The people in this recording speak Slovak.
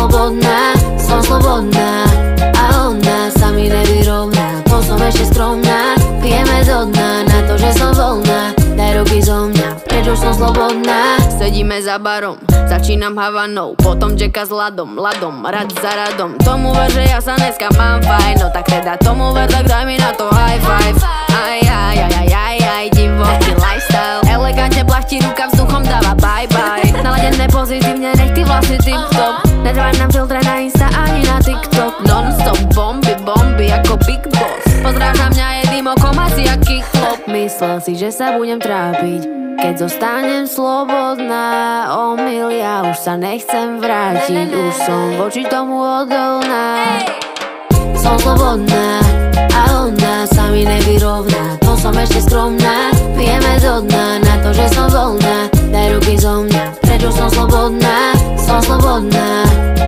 slobodná a ona sa mi nevyrovná. To som ešte skromná, pijeme do dna na to, že som voľná. Daj ruky zo mňa, preč už som slobodná. Sedíme za barom, začínam Havanou, potom Jacka s Ladom, rad za radom. Tomu ver, že ja sa dneska mám fajn, no tak teda tomu ver, tak daj mi na to high five. Aj, divoký lifestyle, elegantne plachtí, ruka vzduchom dáva bye bye. Naladené pozitívne, nech ty vlasy tip-top, nedávaj nám filtre na Insta ani na TikTok. Non-stop bomby ako Big Boss, pozráš na mňa jedným okom asi aký chlop. Myslel si, že sa budem trápiť, keď zostanem slobodná. Omyl, ja už sa nechcem vrátiť, už som voči tomu odolná. Som slobodná a ona sa mi nevyrovná. To som ešte skromná, pijeme do dna na to, že som voľná. Daj ruky zo mňa, preč už som slobodná.